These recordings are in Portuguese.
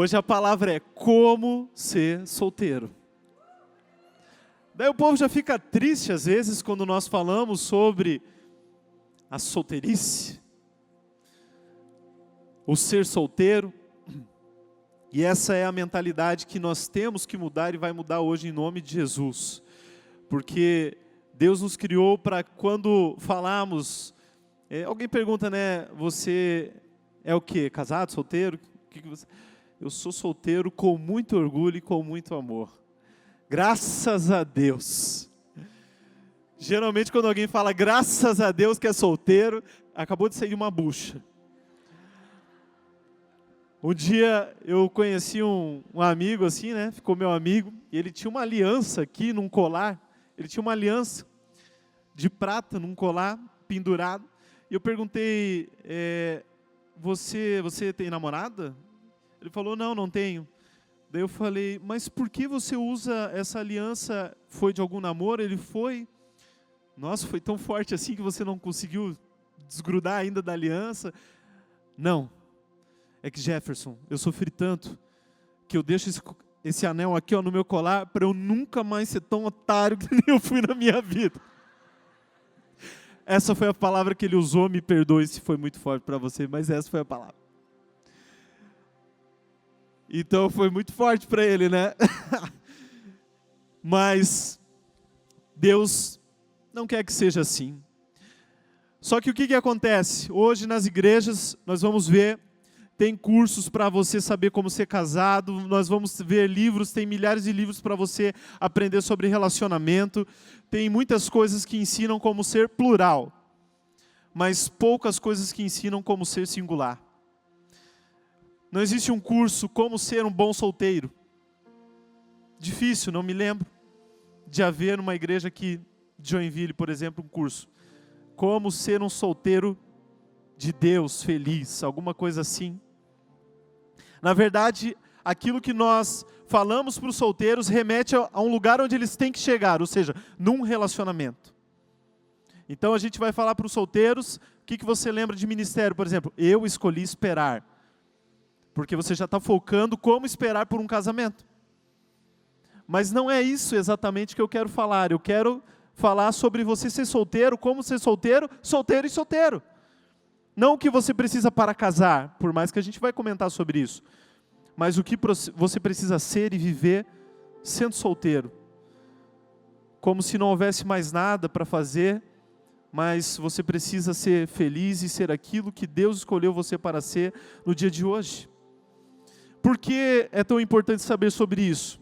Hoje a palavra é como ser solteiro. Daí o povo já fica triste às vezes quando nós falamos sobre a solteirice, o ser solteiro. E essa é a mentalidade que nós temos que mudar e vai mudar hoje em nome de Jesus. Porque Deus nos criou para quando falamos, alguém pergunta, né, você é o quê? Casado, solteiro? Eu sou solteiro com muito orgulho e com muito amor. Graças a Deus. Geralmente quando alguém fala graças a Deus que é solteiro, acabou de sair de uma bucha. Um dia eu conheci um amigo assim, né? Ficou meu amigo. E ele tinha uma aliança aqui num colar. Ele tinha uma aliança de prata num colar pendurado. E eu perguntei, você tem namorada? Ele falou, não tenho. Daí eu falei, mas por que você usa essa aliança? Foi de algum namoro? Ele foi. Nossa, foi tão forte assim que você não conseguiu desgrudar ainda da aliança? Não. É que Jefferson, eu sofri tanto que eu deixo esse anel aqui no meu colar para eu nunca mais ser tão otário que nem eu fui na minha vida. Essa foi a palavra que ele usou, me perdoe se foi muito forte para você, mas essa foi a palavra. Então foi muito forte para ele, né? Mas Deus não quer que seja assim. Só que o que acontece? Hoje nas igrejas nós vamos ver, tem cursos para você saber como ser casado, nós vamos ver livros, tem milhares de livros para você aprender sobre relacionamento, tem muitas coisas que ensinam como ser plural, mas poucas coisas que ensinam como ser singular. Não existe um curso como ser um bom solteiro. Difícil, não me lembro de haver numa igreja aqui de Joinville, por exemplo, um curso. Como ser um solteiro de Deus, feliz, alguma coisa assim. Na verdade, aquilo que nós falamos para os solteiros remete a um lugar onde eles têm que chegar, ou seja, num relacionamento. Então a gente vai falar para os solteiros, o que você lembra de ministério, por exemplo? Eu escolhi esperar. Porque você já está focando como esperar por um casamento. Mas não é isso exatamente que eu quero falar. Eu quero falar sobre você ser solteiro, como ser solteiro, solteiro e solteiro. Não o que você precisa para casar, por mais que a gente vai comentar sobre isso. Mas o que você precisa ser e viver sendo solteiro. Como se não houvesse mais nada para fazer, mas você precisa ser feliz e ser aquilo que Deus escolheu você para ser no dia de hoje. Por que é tão importante saber sobre isso?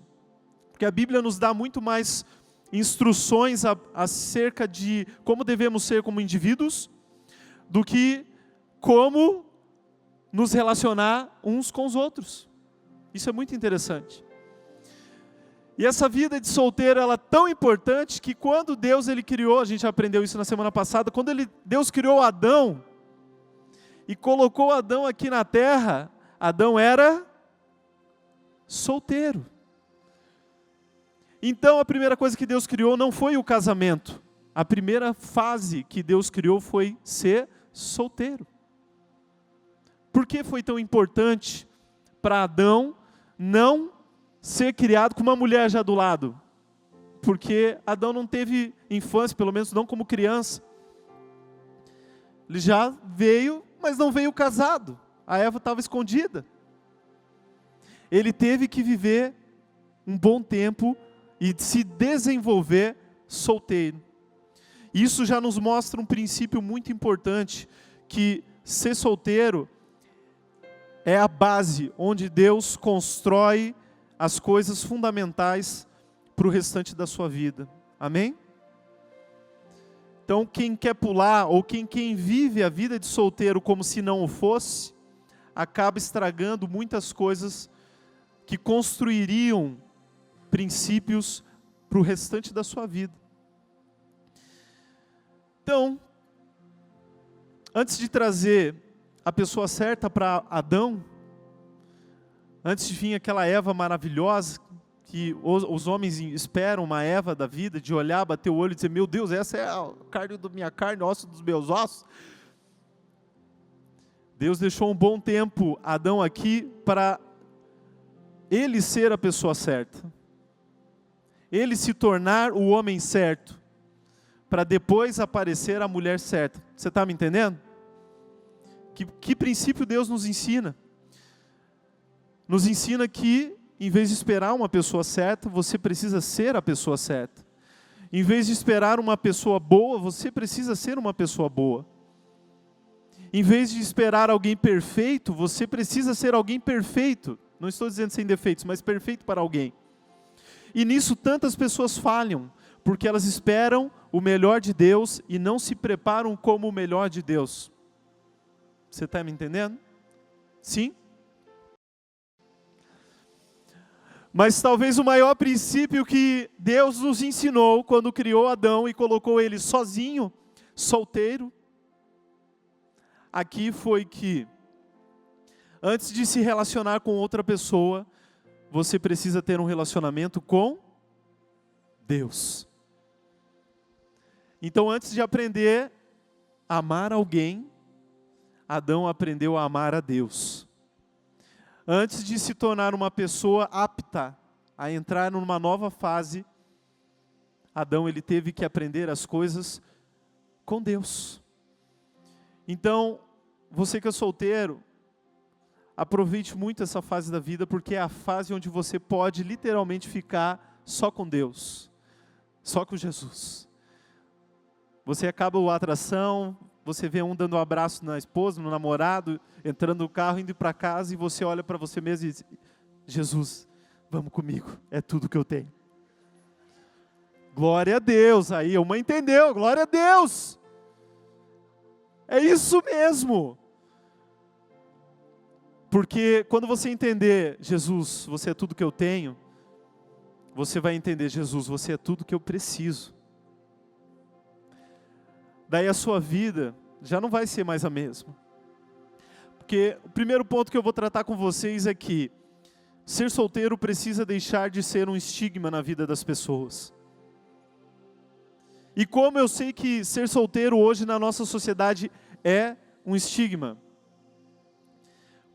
Porque a Bíblia nos dá muito mais instruções acerca de como devemos ser como indivíduos, do que como nos relacionar uns com os outros. Isso é muito interessante. E essa vida de solteiro, ela é tão importante que quando Deus ele criou, a gente aprendeu isso na semana passada, quando Deus criou Adão, e colocou Adão aqui na terra, Adão era solteiro. Então a primeira coisa que Deus criou não foi o casamento. A primeira fase que Deus criou foi ser solteiro. Por que foi tão importante para Adão não ser criado com uma mulher já do lado? Porque Adão não teve infância, pelo menos não como criança. Ele já veio, mas não veio casado. A Eva estava escondida. Ele teve que viver um bom tempo e se desenvolver solteiro. Isso já nos mostra um princípio muito importante, que ser solteiro é a base onde Deus constrói as coisas fundamentais para o restante da sua vida. Amém? Então quem quer pular, ou quem vive a vida de solteiro como se não o fosse, acaba estragando muitas coisas que construiriam princípios para o restante da sua vida. Então, antes de trazer a pessoa certa para Adão, antes de vir aquela Eva maravilhosa, que os homens esperam uma Eva da vida, de olhar, bater o olho e dizer, meu Deus, essa é a carne da minha carne, osso dos meus ossos. Deus deixou um bom tempo Adão aqui para ele ser a pessoa certa. Ele se tornar o homem certo, para depois aparecer a mulher certa. Você está me entendendo? Que princípio Deus nos ensina? Nos ensina que, em vez de esperar uma pessoa certa, você precisa ser a pessoa certa. Em vez de esperar uma pessoa boa, você precisa ser uma pessoa boa. Em vez de esperar alguém perfeito, você precisa ser alguém perfeito. Não estou dizendo sem defeitos, mas perfeito para alguém. E nisso tantas pessoas falham, porque elas esperam o melhor de Deus e não se preparam como o melhor de Deus. Você está me entendendo? Sim? Mas talvez o maior princípio que Deus nos ensinou quando criou Adão e colocou ele sozinho, solteiro, aqui foi que, antes de se relacionar com outra pessoa, você precisa ter um relacionamento com Deus. Então, antes de aprender a amar alguém, Adão aprendeu a amar a Deus. Antes de se tornar uma pessoa apta a entrar numa nova fase, Adão ele teve que aprender as coisas com Deus. Então, você que é solteiro, aproveite muito essa fase da vida, porque é a fase onde você pode literalmente ficar só com Deus, só com Jesus. Você acaba a atração, você vê um dando um abraço na esposa, no namorado, entrando no carro, indo para casa, e você olha para você mesmo e diz: Jesus, vamos comigo, é tudo que eu tenho. Glória a Deus, aí a mãe entendeu, glória a Deus. É isso mesmo. Porque quando você entender, Jesus, você é tudo que eu tenho, você vai entender, Jesus, você é tudo que eu preciso. Daí a sua vida já não vai ser mais a mesma. Porque o primeiro ponto que eu vou tratar com vocês é que ser solteiro precisa deixar de ser um estigma na vida das pessoas. E como eu sei que ser solteiro hoje na nossa sociedade é um estigma?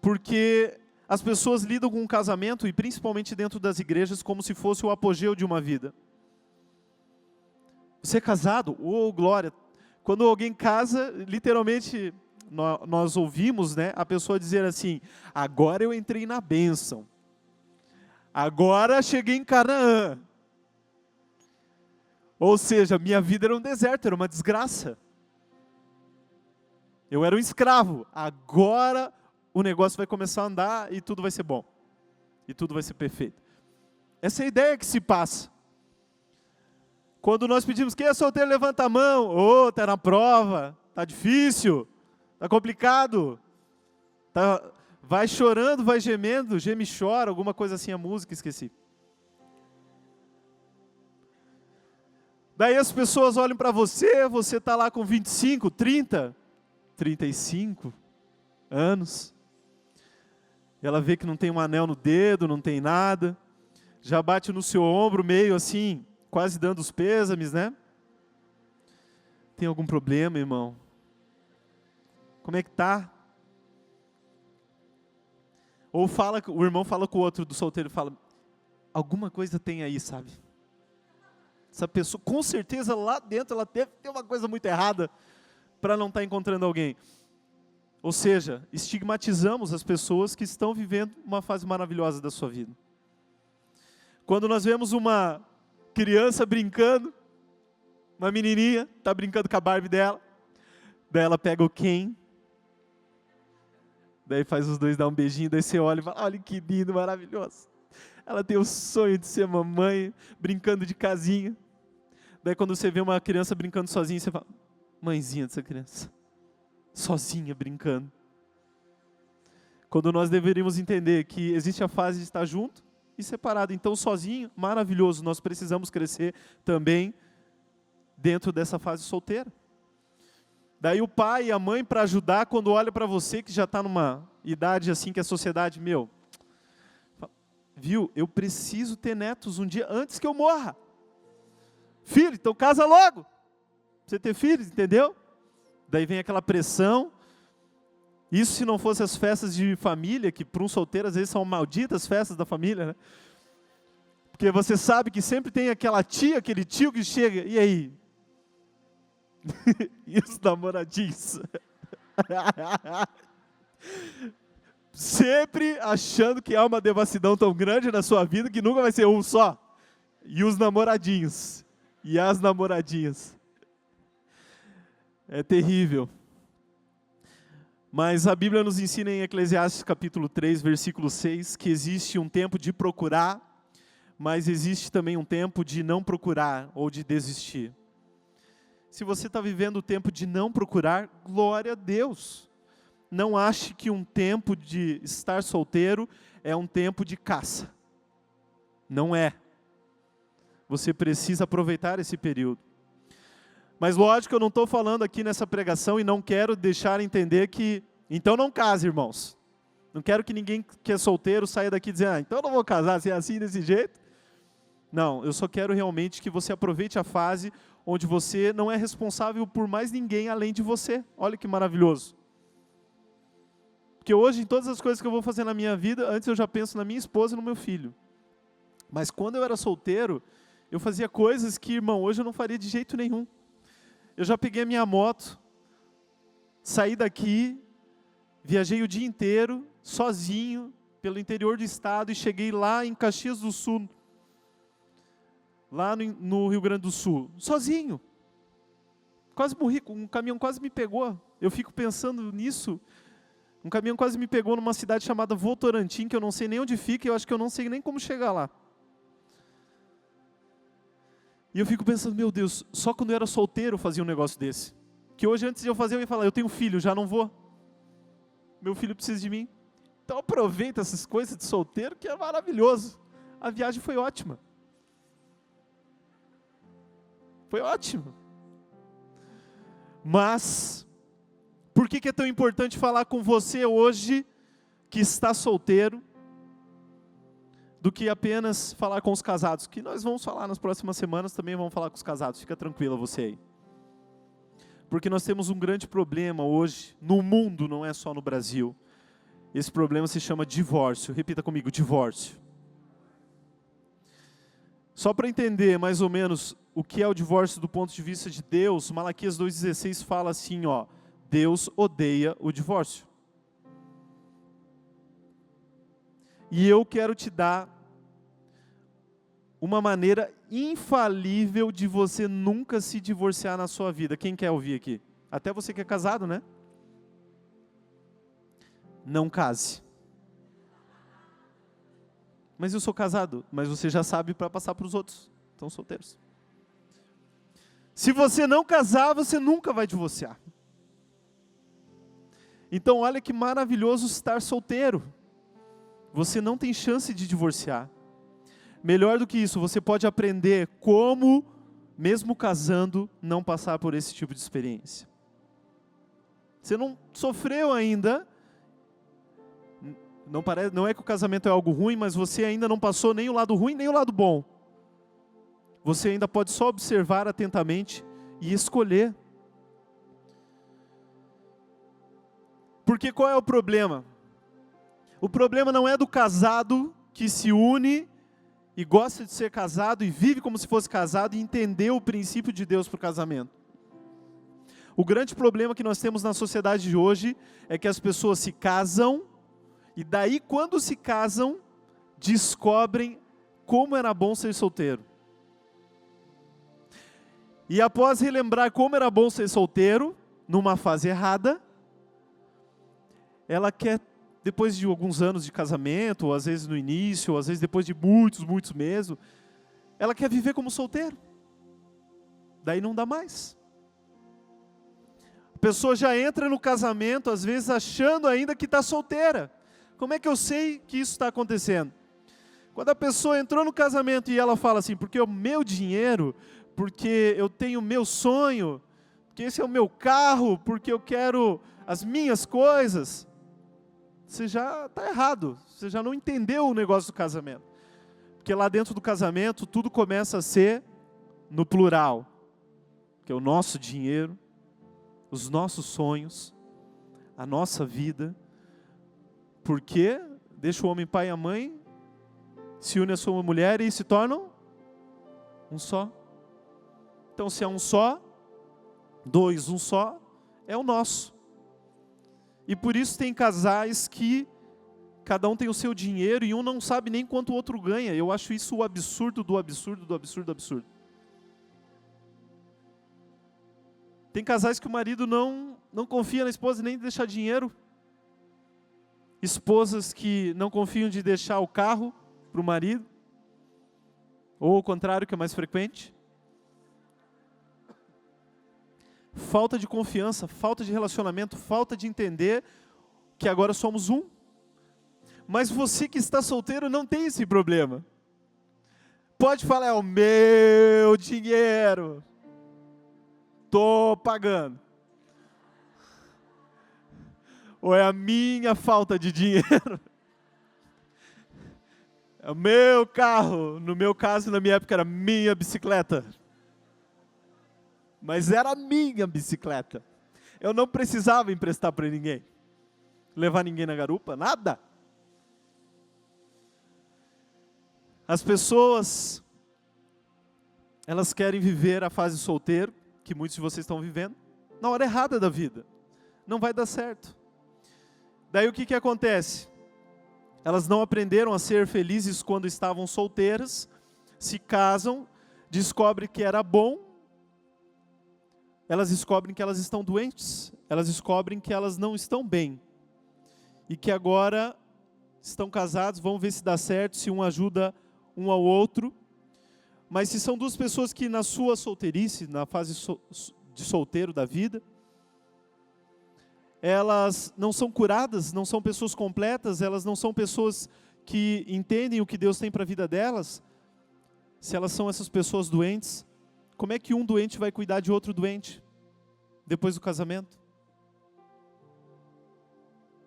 Porque as pessoas lidam com o casamento, e principalmente dentro das igrejas, como se fosse o apogeu de uma vida. Você é casado? Oh, glória! Quando alguém casa, literalmente, nós ouvimos, né, a pessoa dizer assim: agora eu entrei na bênção. Agora cheguei em Canaã. Ou seja, minha vida era um deserto, era uma desgraça. Eu era um escravo. Agora o negócio vai começar a andar e tudo vai ser bom. E tudo vai ser perfeito. Essa é a ideia que se passa. Quando nós pedimos: quem é solteiro, levanta a mão. Ô, tá na prova, tá difícil, tá complicado. Vai chorando, vai gemendo, geme e chora, alguma coisa assim, a música, esqueci. Daí as pessoas olham para você, você tá lá com 25, 30, 35 anos. Ela vê que não tem um anel no dedo, não tem nada. Já bate no seu ombro meio assim, quase dando os pêsames, né? Tem algum problema, irmão? Como é que tá? Ou o irmão fala com o outro do solteiro, fala: alguma coisa tem aí, sabe? Essa pessoa, com certeza lá dentro, ela deve ter uma coisa muito errada para não estar encontrando alguém. Ou seja, estigmatizamos as pessoas que estão vivendo uma fase maravilhosa da sua vida. Quando nós vemos uma criança brincando, uma menininha está brincando com a Barbie dela, daí ela pega o Ken, daí faz os dois dar um beijinho, daí você olha e fala: olha que lindo, maravilhoso. Ela tem o sonho de ser mamãe, brincando de casinha. Daí quando você vê uma criança brincando sozinha, você fala: mãezinha dessa criança, sozinha brincando. Quando nós deveríamos entender que existe a fase de estar junto e separado. Então sozinho, maravilhoso, nós precisamos crescer também dentro dessa fase solteira. Daí o pai e a mãe, para ajudar, quando olha para você que já está numa idade assim que a sociedade, viu, eu preciso ter netos um dia antes que eu morra. Filho, então casa logo, pra você ter filhos, entendeu? Daí vem aquela pressão, Isso se não fosse as festas de família, que para um solteiro às vezes são malditas festas da família, né? Porque você sabe que sempre tem aquela tia, aquele tio que chega, e aí? E os namoradinhos? Sempre achando que há uma devassidão tão grande na sua vida que nunca vai ser um só. E os namoradinhos. E as namoradinhas. É terrível. Mas a Bíblia nos ensina em Eclesiastes capítulo 3, versículo 6, que existe um tempo de procurar, mas existe também um tempo de não procurar ou de desistir. Se você está vivendo o tempo de não procurar, glória a Deus. Não ache que um tempo de estar solteiro é um tempo de caça. Não é. Você precisa aproveitar esse período. Mas lógico, eu não estou falando aqui nessa pregação e não quero deixar entender que, então não case, irmãos. Não quero que ninguém que é solteiro saia daqui dizendo, então eu não vou casar, se é assim, desse jeito. Não, eu só quero realmente que você aproveite a fase onde você não é responsável por mais ninguém além de você. Olha que maravilhoso. Porque hoje, em todas as coisas que eu vou fazer na minha vida, antes eu já penso na minha esposa e no meu filho. Mas quando eu era solteiro, eu fazia coisas que, irmão, hoje eu não faria de jeito nenhum. Eu já peguei a minha moto, saí daqui, viajei o dia inteiro, sozinho, pelo interior do estado, e cheguei lá em Caxias do Sul, lá no Rio Grande do Sul, sozinho. Quase morri, um caminhão quase me pegou. Eu fico pensando nisso. Um caminhão quase me pegou numa cidade chamada Votorantim, que eu não sei nem onde fica, e eu acho que eu não sei nem como chegar lá. E eu fico pensando, meu Deus, só quando eu era solteiro eu fazia um negócio desse. Que hoje, antes de eu fazer, eu ia falar, eu tenho filho, já não vou. Meu filho precisa de mim. Então aproveita essas coisas de solteiro, que é maravilhoso. A viagem foi ótima. Foi ótima. Mas, por que é tão importante falar com você hoje, que está solteiro, do que apenas falar com os casados, que nós vamos falar nas próximas semanas, também vamos falar com os casados, fica tranquila você aí. Porque nós temos um grande problema hoje, no mundo, não é só no Brasil. Esse problema se chama divórcio. Repita comigo, divórcio. Só para entender mais ou menos o que é o divórcio do ponto de vista de Deus, Malaquias 2,16 fala assim, ó, Deus odeia o divórcio. E eu quero te dar uma maneira infalível de você nunca se divorciar na sua vida. Quem quer ouvir aqui? Até você que é casado, né? Não case. Mas eu sou casado. Mas você já sabe para passar para os outros. Estão solteiros. Se você não casar, você nunca vai divorciar. Então olha que maravilhoso estar solteiro. Você não tem chance de divorciar. Melhor do que isso, você pode aprender como, mesmo casando, não passar por esse tipo de experiência. Você não sofreu ainda, não é que o casamento é algo ruim, mas você ainda não passou nem o lado ruim, nem o lado bom. Você ainda pode só observar atentamente e escolher. Porque qual é o problema? O problema não é do casado que se une e gosta de ser casado e vive como se fosse casado e entendeu o princípio de Deus para o casamento. O grande problema que nós temos na sociedade de hoje é que as pessoas se casam e daí quando se casam, descobrem como era bom ser solteiro. E após relembrar como era bom ser solteiro, numa fase errada, ela quer, depois de alguns anos de casamento, ou às vezes no início, ou às vezes depois de muitos meses, ela quer viver como solteiro. Daí não dá mais. A pessoa já entra no casamento, às vezes achando ainda que está solteira. Como é que eu sei que isso está acontecendo? Quando a pessoa entrou no casamento e ela fala assim, porque o meu dinheiro, porque eu tenho o meu sonho, porque esse é o meu carro, porque eu quero as minhas coisas, você já está errado, você já não entendeu o negócio do casamento. Porque lá dentro do casamento, tudo começa a ser no plural. Que é o nosso dinheiro, os nossos sonhos, a nossa vida, porque deixa o homem pai e a mãe, se une a sua mulher e se tornam um só. Então, se é um só, dois, um só, é o nosso. E por isso tem casais que cada um tem o seu dinheiro e um não sabe nem quanto o outro ganha. Eu acho isso o absurdo do absurdo do absurdo do absurdo. Tem casais que o marido não confia na esposa nem de deixar dinheiro. Esposas que não confiam de deixar o carro para o marido. Ou o contrário, que é mais frequente. Falta de confiança, falta de relacionamento, falta de entender que agora somos um. Mas você que está solteiro não tem esse problema. Pode falar, é o meu dinheiro. Estou pagando. Ou é a minha falta de dinheiro. É o meu carro. No meu caso, na minha época, era minha bicicleta. Mas era a minha bicicleta. Eu não precisava emprestar para ninguém. Levar ninguém na garupa, nada. As pessoas, elas querem viver a fase solteiro, que muitos de vocês estão vivendo, na hora errada da vida. Não vai dar certo. Daí o que acontece? Elas não aprenderam a ser felizes quando estavam solteiras, se casam, descobrem que era bom, elas descobrem que elas estão doentes, elas descobrem que elas não estão bem. E que agora estão casados, vão ver se dá certo, se um ajuda um ao outro. Mas se são duas pessoas que na sua solteirice, na fase de solteiro da vida, elas não são curadas, não são pessoas completas, elas não são pessoas que entendem o que Deus tem para a vida delas, se elas são essas pessoas doentes, como é que um doente vai cuidar de outro doente depois do casamento?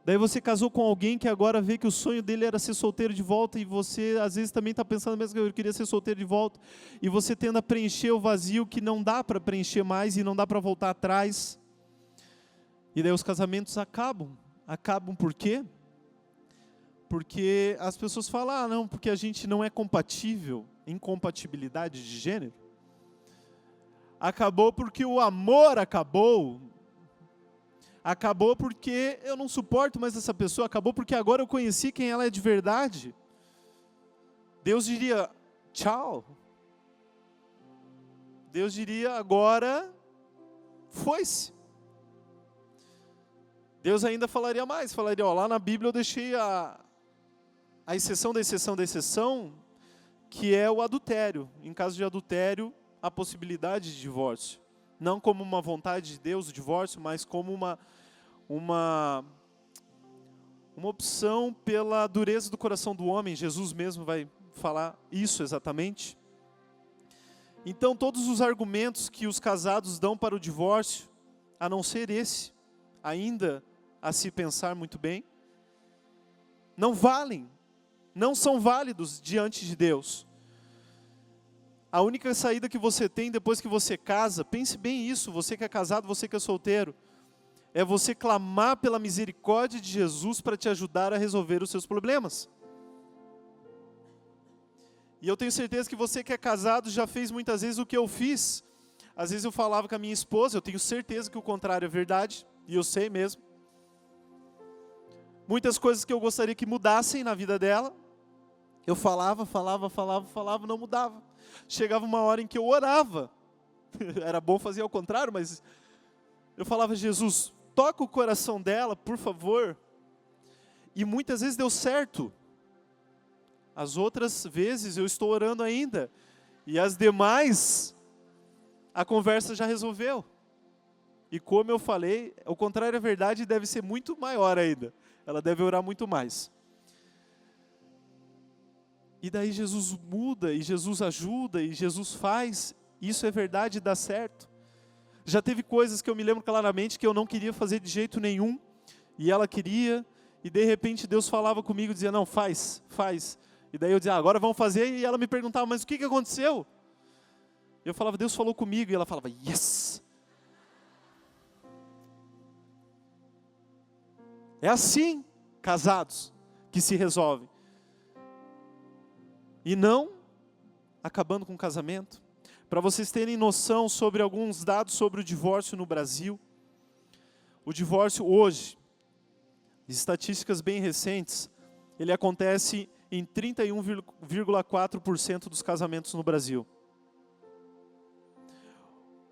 Daí você casou com alguém que agora vê que o sonho dele era ser solteiro de volta e você às vezes também está pensando mesmo que eu queria ser solteiro de volta e você tenta preencher o vazio que não dá para preencher mais e não dá para voltar atrás. E daí os casamentos acabam. Acabam por quê? Porque as pessoas falam, não, porque a gente não é compatível, incompatibilidade de gênero. Acabou porque o amor acabou. Acabou porque eu não suporto mais essa pessoa. Acabou porque agora eu conheci quem ela é de verdade. Deus diria, tchau. Deus diria, agora foi-se. Deus ainda falaria mais. Falaria, lá na Bíblia eu deixei a exceção da exceção da exceção, que é o adultério. Em caso de adultério, a possibilidade de divórcio. Não como uma vontade de Deus, o divórcio, mas como uma opção pela dureza do coração do homem. Jesus mesmo vai falar isso exatamente. Então, todos os argumentos que os casados dão para o divórcio, a não ser esse, ainda a se pensar muito bem, não valem, não são válidos diante de Deus. A única saída que você tem depois que você casa, pense bem isso, você que é casado, você que é solteiro, é você clamar pela misericórdia de Jesus para te ajudar a resolver os seus problemas. E eu tenho certeza que você que é casado já fez muitas vezes o que eu fiz. Às vezes eu falava com a minha esposa, eu tenho certeza que o contrário é verdade, e eu sei mesmo. Muitas coisas que eu gostaria que mudassem na vida dela, eu falava, não mudava. Chegava uma hora em que eu orava. Era bom fazer ao contrário, mas eu falava, Jesus, toca o coração dela, por favor. E muitas vezes deu certo. As outras vezes eu estou orando ainda. E as demais, a conversa já resolveu. E como eu falei, o contrário é verdade, deve ser muito maior ainda. Ela deve orar muito mais. E daí Jesus muda, e Jesus ajuda, e Jesus faz. Isso é verdade, dá certo. Já teve coisas que eu me lembro claramente que eu não queria fazer de jeito nenhum. E ela queria, e de repente Deus falava comigo, dizia, não, faz. E daí eu dizia, agora vamos fazer, e ela me perguntava, mas o que aconteceu? Eu falava, Deus falou comigo, e ela falava, yes! É assim, casados, que se resolvem. E não acabando com o casamento. Para vocês terem noção sobre alguns dados sobre o divórcio no Brasil. O divórcio hoje, estatísticas bem recentes, ele acontece em 31,4% dos casamentos no Brasil.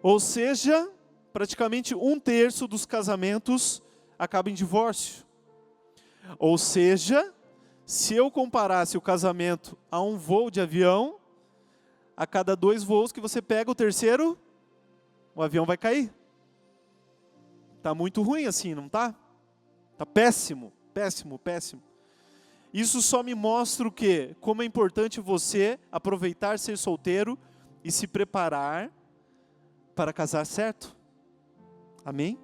Ou seja, praticamente 1/3 dos casamentos acaba em divórcio. Ou seja, se eu comparasse o casamento a um voo de avião, a cada 2 voos que você pega, o terceiro, o avião vai cair. Tá muito ruim assim, não tá? Tá péssimo, péssimo, péssimo. Isso só me mostra o quê? Como é importante você aproveitar ser solteiro e se preparar para casar certo. Amém?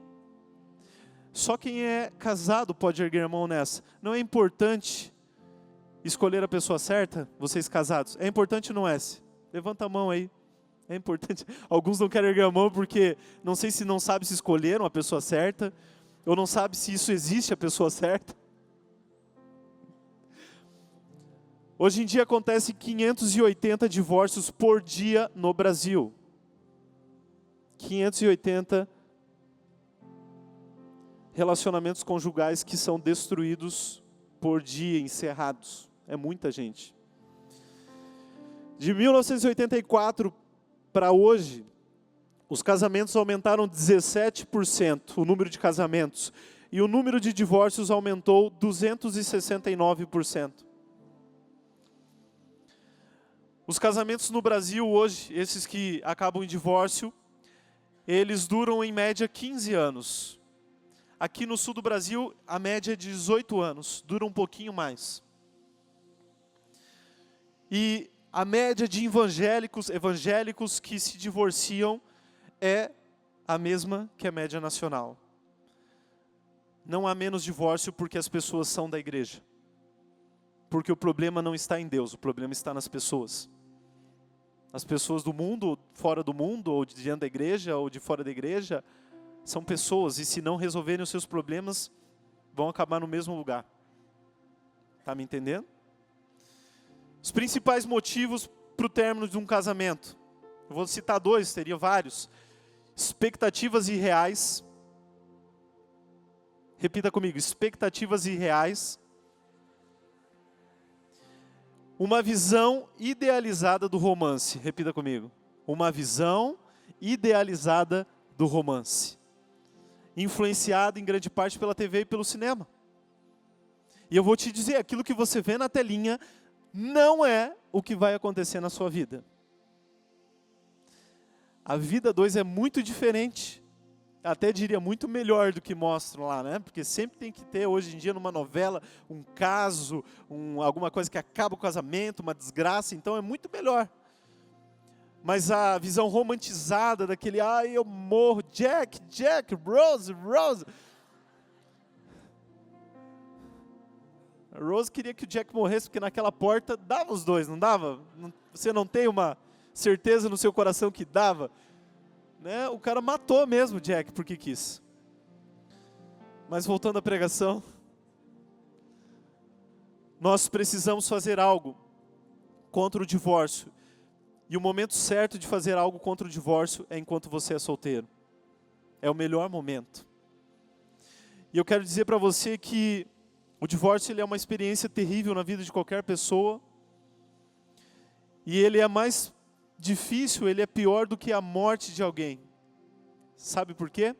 Só quem é casado pode erguer a mão nessa. Não é importante escolher a pessoa certa, vocês casados? É importante ou não é? Levanta a mão aí. É importante. Alguns não querem erguer a mão porque não sei se não sabe se escolheram a pessoa certa, ou não sabe se isso existe a pessoa certa. Hoje em dia acontece 580 divórcios por dia no Brasil. 580 relacionamentos conjugais que são destruídos por dia, encerrados. É muita gente. De 1984 para hoje, os casamentos aumentaram 17%, o número de casamentos. E o número de divórcios aumentou 269%. Os casamentos no Brasil hoje, esses que acabam em divórcio, eles duram em média 15 anos. Aqui no sul do Brasil, a média é de 18 anos, dura um pouquinho mais. E a média de evangélicos que se divorciam é a mesma que a média nacional. Não há menos divórcio porque as pessoas são da igreja. Porque o problema não está em Deus, o problema está nas pessoas. As pessoas do mundo, fora do mundo, ou de dentro da igreja, ou de fora da igreja, são pessoas, e se não resolverem os seus problemas, vão acabar no mesmo lugar. Está me entendendo? Os principais motivos para o término de um casamento. Eu vou citar 2, teria vários. Expectativas irreais. Repita comigo, expectativas irreais. Uma visão idealizada do romance. Repita comigo. Uma visão idealizada do romance. Influenciada em grande parte pela TV e pelo cinema. E eu vou te dizer, aquilo que você vê na telinha não é o que vai acontecer na sua vida. A vida 2 é muito diferente. Até diria muito melhor do que mostram lá, né? Porque sempre tem que ter, hoje em dia, numa novela, um caso, alguma coisa que acaba o casamento, uma desgraça, então é muito melhor. Mas a visão romantizada daquele, eu morro, Jack, Rose. A Rose queria que o Jack morresse, porque naquela porta dava os dois, não dava? Você não tem uma certeza no seu coração que dava? Né? O cara matou mesmo o Jack porque quis. Mas voltando à pregação, nós precisamos fazer algo contra o divórcio. E o momento certo de fazer algo contra o divórcio é enquanto você é solteiro. É o melhor momento. E eu quero dizer para você que o divórcio ele é uma experiência terrível na vida de qualquer pessoa. E ele é mais difícil, ele é pior do que a morte de alguém. Sabe por quê?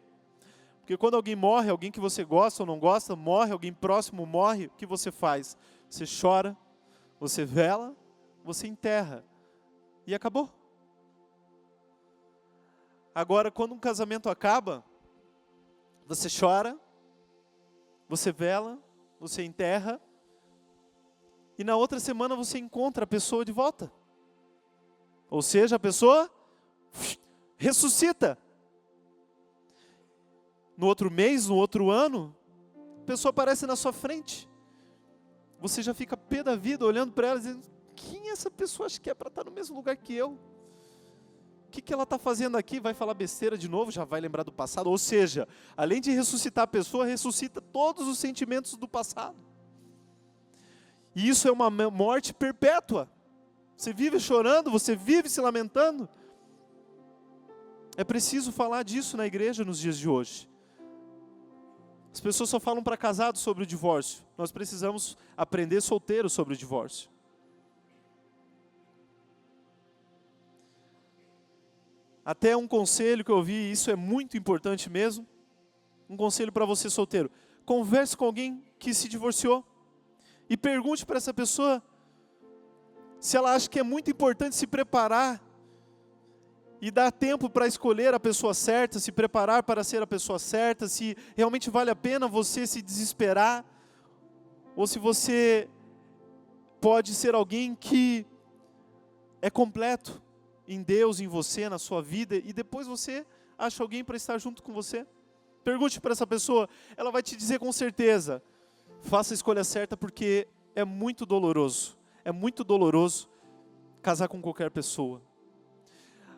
Porque quando alguém morre, alguém que você gosta ou não gosta, morre, alguém próximo morre, o que você faz? Você chora, você vela, você enterra. E acabou. Agora, quando um casamento acaba, você chora, você vela, você enterra, e na outra semana você encontra a pessoa de volta. Ou seja, a pessoa ressuscita. No outro mês, no outro ano, a pessoa aparece na sua frente. Você já fica pé da vida olhando para ela e dizendo, quem é essa pessoa? Acho que é para estar no mesmo lugar que eu. que ela está fazendo aqui? Vai falar besteira de novo? Já vai lembrar do passado? Ou seja, além de ressuscitar a pessoa, ressuscita todos os sentimentos do passado. E isso é uma morte perpétua. Você vive chorando, você vive se lamentando. É preciso falar disso na igreja nos dias de hoje. As pessoas só falam para casados sobre o divórcio. Nós precisamos aprender solteiros sobre o divórcio. Até um conselho que eu ouvi, isso é muito importante mesmo. Um conselho para você solteiro. Converse com alguém que se divorciou. E pergunte para essa pessoa se ela acha que é muito importante se preparar e dar tempo para escolher a pessoa certa, se preparar para ser a pessoa certa, se realmente vale a pena você se desesperar, ou se você pode ser alguém que é completo em Deus, em você, na sua vida, e depois você acha alguém para estar junto com você. Pergunte para essa pessoa, ela vai te dizer com certeza, faça a escolha certa, porque é muito doloroso casar com qualquer pessoa.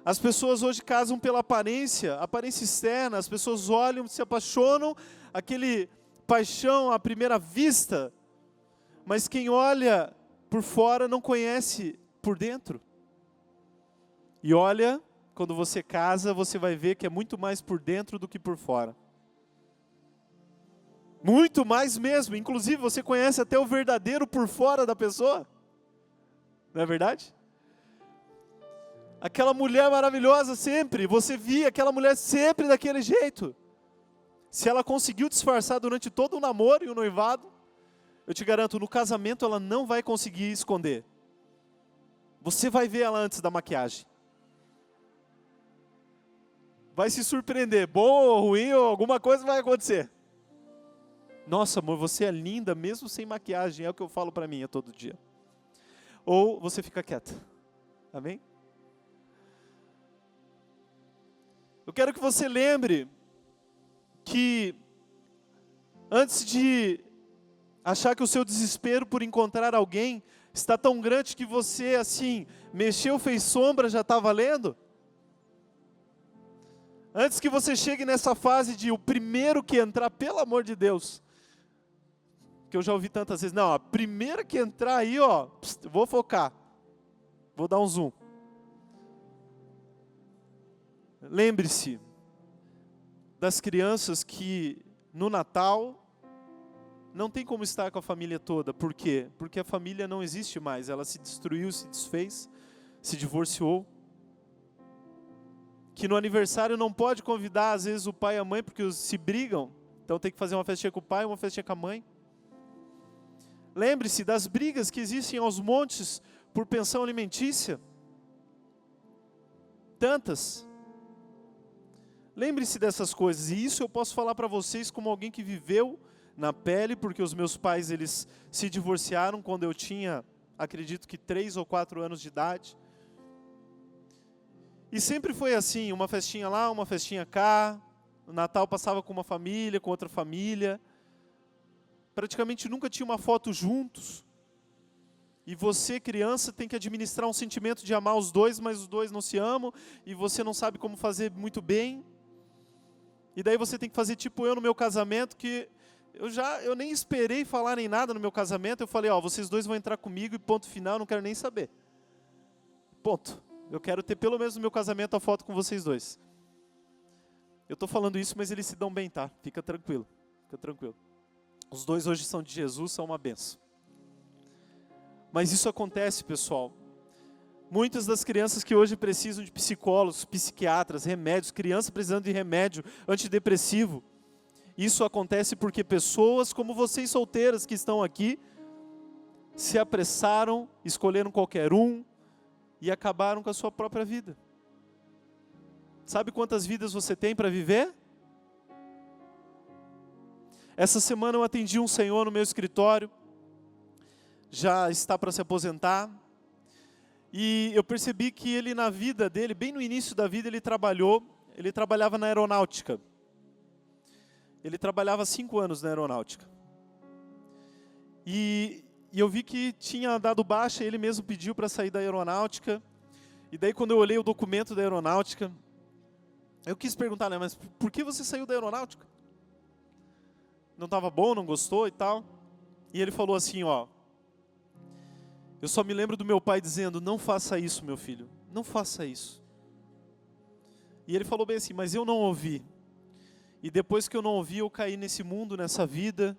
As pessoas hoje casam pela aparência externa, as pessoas olham, se apaixonam, aquele paixão à primeira vista, mas quem olha por fora não conhece por dentro. E olha, quando você casa, você vai ver que é muito mais por dentro do que por fora. Muito mais mesmo, inclusive você conhece até o verdadeiro por fora da pessoa. Não é verdade? Aquela mulher maravilhosa sempre, você via aquela mulher sempre daquele jeito. Se ela conseguiu disfarçar durante todo o namoro e o noivado, eu te garanto, no casamento ela não vai conseguir esconder. Você vai ver ela antes da maquiagem. Vai se surpreender, bom ou ruim, ou alguma coisa vai acontecer. Nossa, amor, você é linda mesmo sem maquiagem, é o que eu falo para mim todo dia. Ou você fica quieta. Amém? Eu quero que você lembre que antes de achar que o seu desespero por encontrar alguém está tão grande que você assim, mexeu, fez sombra, já está valendo. Antes que você chegue nessa fase de o primeiro que entrar, pelo amor de Deus, que eu já ouvi tantas vezes, não, a primeira que entrar aí, ó, vou focar, vou dar um zoom. Lembre-se das crianças que no Natal não tem como estar com a família toda. Por quê? Porque a família não existe mais, ela se destruiu, se desfez, se divorciou. Que no aniversário não pode convidar às vezes o pai e a mãe porque se brigam, então tem que fazer uma festinha com o pai e uma festinha com a mãe. Lembre-se das brigas que existem aos montes por pensão alimentícia. Tantas. Lembre-se dessas coisas, e isso eu posso falar para vocês como alguém que viveu na pele, porque os meus pais eles se divorciaram quando eu tinha, acredito que 3 ou 4 anos de idade. E sempre foi assim, uma festinha lá, uma festinha cá, o Natal passava com uma família, com outra família, praticamente nunca tinha uma foto juntos. E você, criança, tem que administrar um sentimento de amar os dois, mas os dois não se amam, e você não sabe como fazer muito bem. E daí você tem que fazer tipo eu no meu casamento, que eu nem esperei falar nem nada no meu casamento, eu falei, ó, vocês dois vão entrar comigo e ponto final, não quero nem saber. Ponto. Eu quero ter pelo menos no meu casamento a foto com vocês dois. Eu estou falando isso, mas eles se dão bem, tá? Fica tranquilo, fica tranquilo. Os dois hoje são de Jesus, são uma benção. Mas isso acontece, pessoal. Muitas das crianças que hoje precisam de psicólogos, psiquiatras, remédios, crianças precisando de remédio antidepressivo. Isso acontece porque pessoas como vocês solteiras que estão aqui, se apressaram, escolheram qualquer um e acabaram com a sua própria vida. Sabe quantas vidas você tem para viver? Essa semana eu atendi um senhor no meu escritório, já está para se aposentar, e eu percebi que ele na vida dele, bem no início da vida, ele trabalhava na aeronáutica. Ele trabalhava 5 anos na aeronáutica. E eu vi que tinha dado baixa, ele mesmo pediu para sair da aeronáutica, E daí quando eu olhei o documento da aeronáutica, eu quis perguntar, né, mas por que você saiu da aeronáutica? Não estava bom, não gostou e tal? E ele falou assim, ó, eu só me lembro do meu pai dizendo, não faça isso, meu filho, não faça isso. E ele falou bem assim, mas eu não ouvi. E depois que eu não ouvi, eu caí nesse mundo, nessa vida.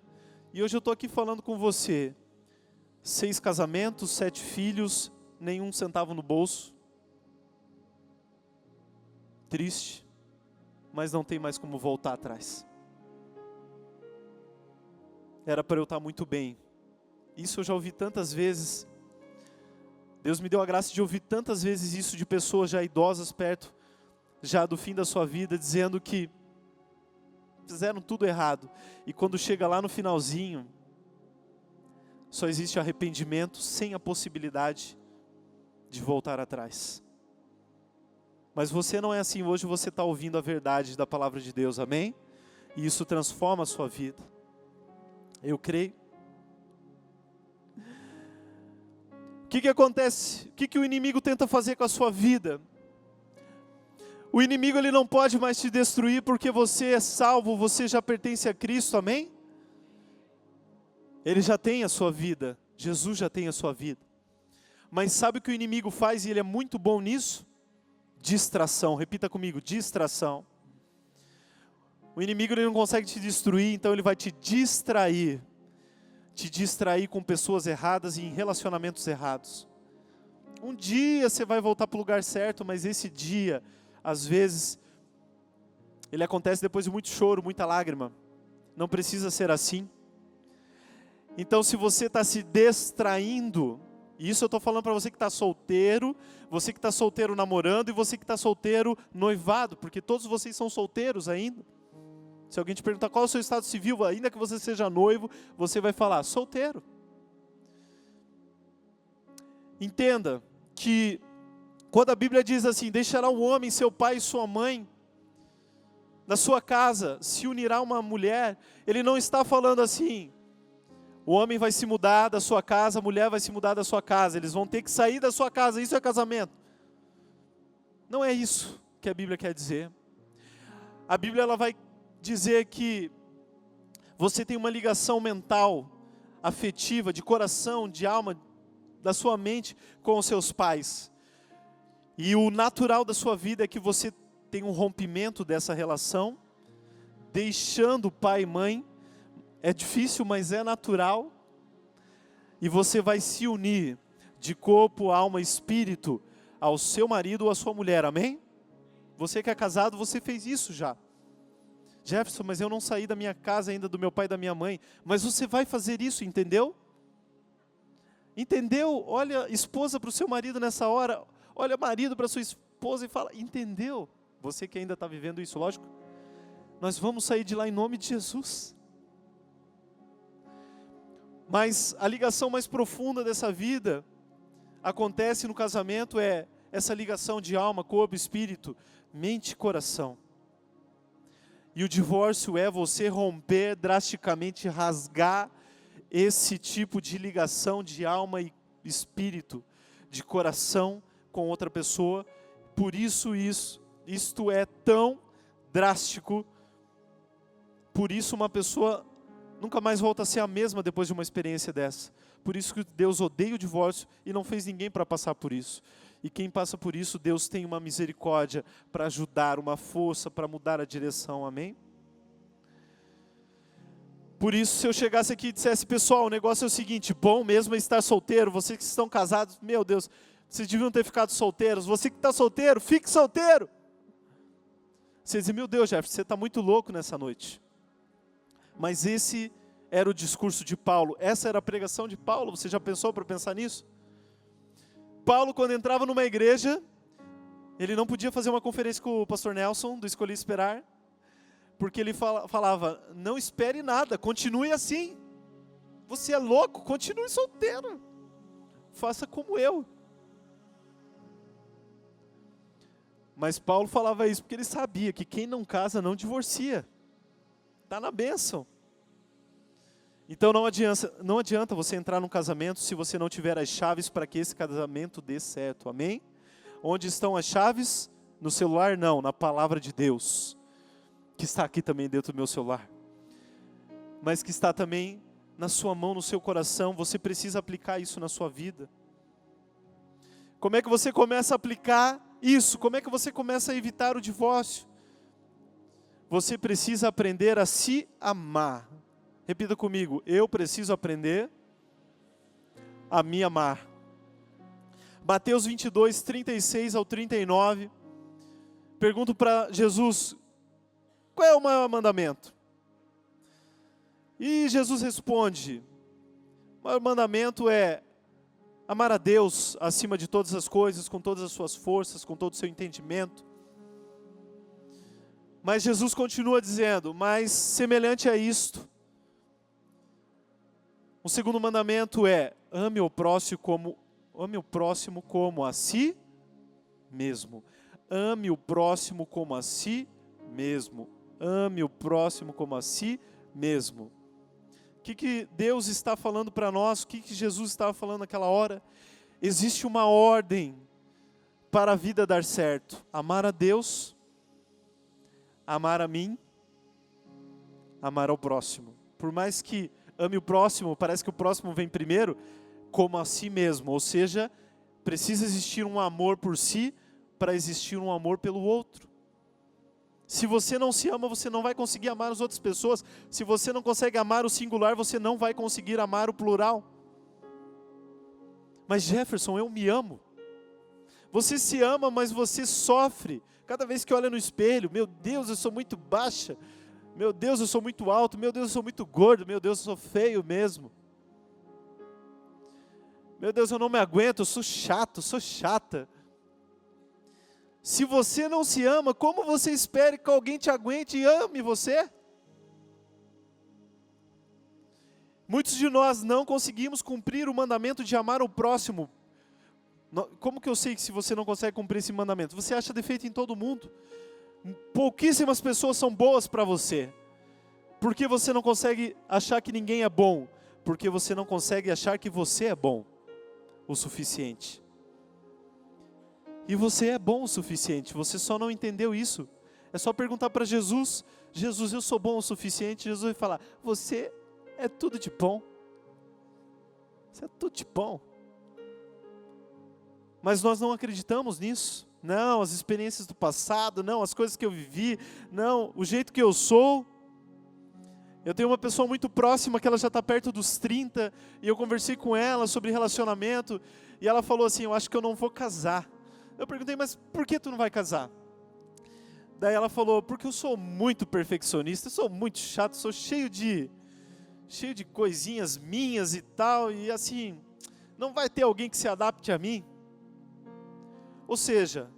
E hoje eu estou aqui falando com você. 6 casamentos, 7 filhos, nenhum centavo no bolso. Triste, mas não tem mais como voltar atrás. Era para eu estar muito bem. Isso eu já ouvi tantas vezes. Deus me deu a graça de ouvir tantas vezes isso de pessoas já idosas perto, já do fim da sua vida, dizendo que fizeram tudo errado. E quando chega lá no finalzinho, só existe arrependimento sem a possibilidade de voltar atrás. Mas você não é assim, hoje você está ouvindo a verdade da palavra de Deus, amém? E isso transforma a sua vida. Eu creio. O que acontece? O que o inimigo tenta fazer com a sua vida? O inimigo ele não pode mais te destruir porque você é salvo, você já pertence a Cristo, amém? Ele já tem a sua vida, Jesus já tem a sua vida. Mas sabe o que o inimigo faz e ele é muito bom nisso? Distração, repita comigo, distração. O inimigo ele não consegue te destruir, então ele vai te distrair com pessoas erradas e em relacionamentos errados. Um dia você vai voltar para o lugar certo, mas esse dia, às vezes, ele acontece depois de muito choro, muita lágrima. Não precisa ser assim. Então, se você está se distraindo, e isso eu estou falando para você que está solteiro, você que está solteiro namorando e você que está solteiro noivado, porque todos vocês são solteiros ainda. Se alguém te perguntar qual é o seu estado civil, ainda que você seja noivo, você vai falar, solteiro. Entenda que quando a Bíblia diz assim, deixará o homem, seu pai e sua mãe, na sua casa, se unirá uma mulher, ele não está falando assim, o homem vai se mudar da sua casa, a mulher vai se mudar da sua casa, eles vão ter que sair da sua casa, isso é casamento. Não é isso que a Bíblia quer dizer. A Bíblia ela vai dizer que você tem uma ligação mental, afetiva, de coração, de alma, da sua mente com os seus pais. E o natural da sua vida é que você tem um rompimento dessa relação, deixando pai e mãe. É difícil, mas é natural. E você vai se unir de corpo, alma e espírito ao seu marido ou à sua mulher, amém? Você que é casado, você fez isso já. Jefferson, mas eu não saí da minha casa ainda, do meu pai e da minha mãe. Mas você vai fazer isso, entendeu? Entendeu? Olha esposa para o seu marido nessa hora, olha marido para sua esposa e fala, entendeu? Você que ainda está vivendo isso, lógico. Nós vamos sair de lá em nome de Jesus. Mas a ligação mais profunda dessa vida acontece no casamento, é essa ligação de alma, corpo, espírito, mente e coração. E o divórcio é você romper drasticamente, rasgar esse tipo de ligação de alma e espírito, de coração com outra pessoa. Por isso isto é tão drástico. Por isso uma pessoa nunca mais volta a ser a mesma depois de uma experiência dessa. Por isso que Deus odeia o divórcio e não fez ninguém para passar por isso. E quem passa por isso, Deus tem uma misericórdia para ajudar, uma força para mudar a direção, amém? Por isso, se eu chegasse aqui e dissesse, pessoal, o negócio é o seguinte, bom mesmo é estar solteiro, vocês que estão casados, meu Deus, vocês deviam ter ficado solteiros, você que está solteiro, fique solteiro. Você diz, meu Deus, Jefferson, você está muito louco nessa noite. Mas esse era o discurso de Paulo, essa era a pregação de Paulo, você já pensou para pensar nisso? Paulo, quando entrava numa igreja, ele não podia fazer uma conferência com o pastor Nelson, do Escolhi Esperar, porque ele falava, não espere nada, continue assim. Você é louco, continue solteiro. Faça como eu. Mas Paulo falava isso porque ele sabia que quem não casa não divorcia. Está na bênção. Então não adianta você entrar num casamento se você não tiver as chaves para que esse casamento dê certo, amém? Onde estão as chaves? No celular? Não, na palavra de Deus, que está aqui também dentro do meu celular, mas que está também na sua mão, no seu coração. Você precisa aplicar isso na sua vida. Como é que você começa a aplicar isso? Como é que você começa a evitar o divórcio? Você precisa aprender a se amar. Repita comigo: eu preciso aprender a me amar. Mateus 22, 36 ao 39. Pergunto para Jesus: qual é o maior mandamento? E Jesus responde: o maior mandamento é amar a Deus acima de todas as coisas, com todas as suas forças, com todo o seu entendimento. Mas Jesus continua dizendo: mas semelhante a isto, o segundo mandamento é: ame o próximo como a si mesmo. Ame o próximo como a si mesmo. Ame o próximo como a si mesmo. O que Deus está falando para nós? O que Jesus estava falando naquela hora? Existe uma ordem para a vida dar certo: amar a Deus, amar a mim, amar ao próximo. Por mais que ame o próximo, parece que o próximo vem primeiro, como a si mesmo. Ou seja, precisa existir um amor por si para existir um amor pelo outro. Se você não se ama, você não vai conseguir amar as outras pessoas. Se você não consegue amar o singular, você não vai conseguir amar o plural. Mas Jefferson, eu me amo. Você se ama, mas você sofre cada vez que olha no espelho. Meu Deus, eu sou muito baixa. Meu Deus, eu sou muito alto. Meu Deus, eu sou muito gordo. Meu Deus, eu sou feio mesmo. Meu Deus, eu não me aguento, eu sou chato, sou chata. Se você não se ama, como você espera que alguém te aguente e ame você? Muitos de nós não conseguimos cumprir o mandamento de amar o próximo. Como que eu sei que se você não consegue cumprir esse mandamento? Você acha defeito em todo mundo. Pouquíssimas pessoas são boas para você. Por que você não consegue achar que ninguém é bom? Porque você não consegue achar que você é bom o suficiente. E você é bom o suficiente, você só não entendeu isso. É só perguntar para Jesus: Jesus, eu sou bom o suficiente? Jesus vai falar: você é tudo de bom. Você é tudo de bom. Mas nós não acreditamos nisso. Não, as experiências do passado, não, as coisas que eu vivi, não, o jeito que eu sou. Eu tenho uma pessoa muito próxima que ela já está perto dos 30, e eu conversei com ela sobre relacionamento, e ela falou assim: eu acho que eu não vou casar. Eu perguntei: mas por que tu não vai casar? Daí ela falou: porque eu sou muito perfeccionista, eu sou muito chato, sou cheio de coisinhas minhas e tal, e assim, não vai ter alguém que se adapte a mim. Ou seja,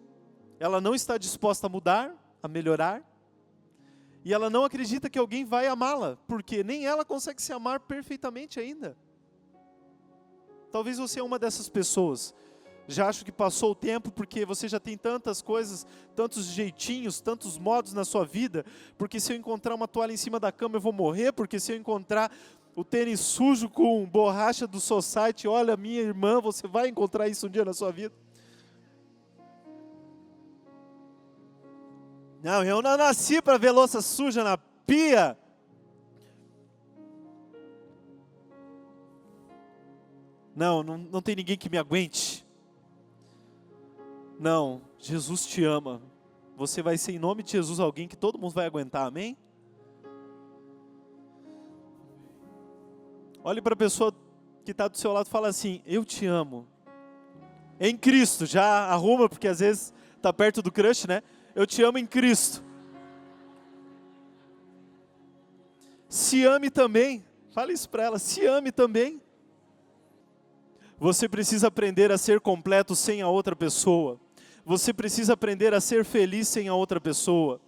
ela não está disposta a mudar, a melhorar, e ela não acredita que alguém vai amá-la, porque nem ela consegue se amar perfeitamente ainda. Talvez você é uma dessas pessoas. Já acho que passou o tempo, porque você já tem tantas coisas, tantos jeitinhos, tantos modos na sua vida, porque se eu encontrar uma toalha em cima da cama eu vou morrer, porque se eu encontrar o tênis sujo com borracha do Society, olha, minha irmã, você vai encontrar isso um dia na sua vida. Não, eu não nasci para ver louça suja na pia. Não tem ninguém que me aguente. Não, Jesus te ama. Você vai ser, em nome de Jesus, alguém que todo mundo vai aguentar, amém? Olhe para a pessoa que está do seu lado e fala assim: eu te amo. Em Cristo, já arruma, porque às vezes está perto do crush, né? Eu te amo em Cristo. Se ame também. Fala isso para ela, se ame também. Você precisa aprender a ser completo sem a outra pessoa. Você precisa aprender a ser feliz sem a outra pessoa.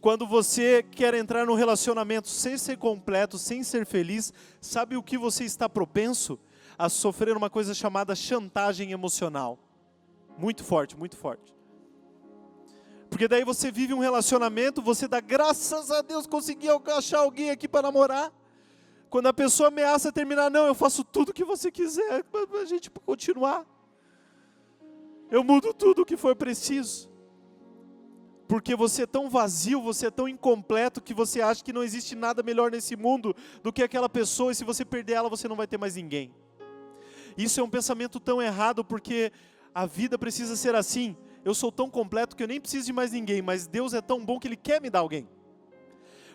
Quando você quer entrar num relacionamento sem ser completo, sem ser feliz, sabe o que você está propenso? A sofrer uma coisa chamada chantagem emocional. Muito forte, muito forte. Porque daí você vive um relacionamento, você dá graças a Deus, consegui achar alguém aqui para namorar. Quando a pessoa ameaça terminar: não, eu faço tudo o que você quiser, para a gente continuar. Eu mudo tudo o que for preciso. Porque você é tão vazio, você é tão incompleto, que você acha que não existe nada melhor nesse mundo do que aquela pessoa, e se você perder ela, você não vai ter mais ninguém. Isso é um pensamento tão errado, porque a vida precisa ser assim. Eu sou tão completo que eu nem preciso de mais ninguém, mas Deus é tão bom que Ele quer me dar alguém.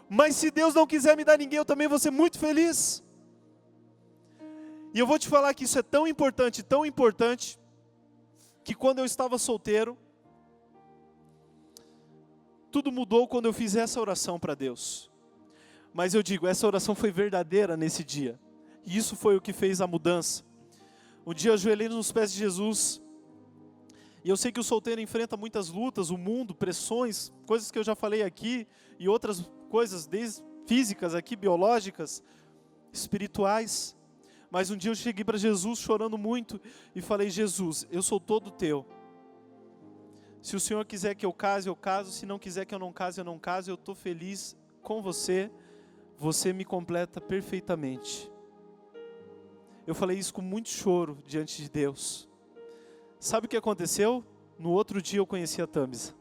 Mas se Deus não quiser me dar ninguém, eu também vou ser muito feliz. E eu vou te falar que isso é tão importante, que quando eu estava solteiro, tudo mudou quando eu fiz essa oração para Deus. Mas eu digo, essa oração foi verdadeira nesse dia. E isso foi o que fez a mudança. Um dia eu ajoelhei nos pés de Jesus. E eu sei que o solteiro enfrenta muitas lutas, o mundo, pressões, coisas que eu já falei aqui, e outras coisas desde físicas aqui, biológicas, espirituais. Mas um dia eu cheguei para Jesus chorando muito e falei: Jesus, eu sou todo teu. Se o Senhor quiser que eu case, eu caso. Se não quiser que eu não case, eu não caso. Eu estou feliz com você. Você me completa perfeitamente. Eu falei isso com muito choro diante de Deus. Sabe o que aconteceu? No outro dia eu conheci a Thamisa.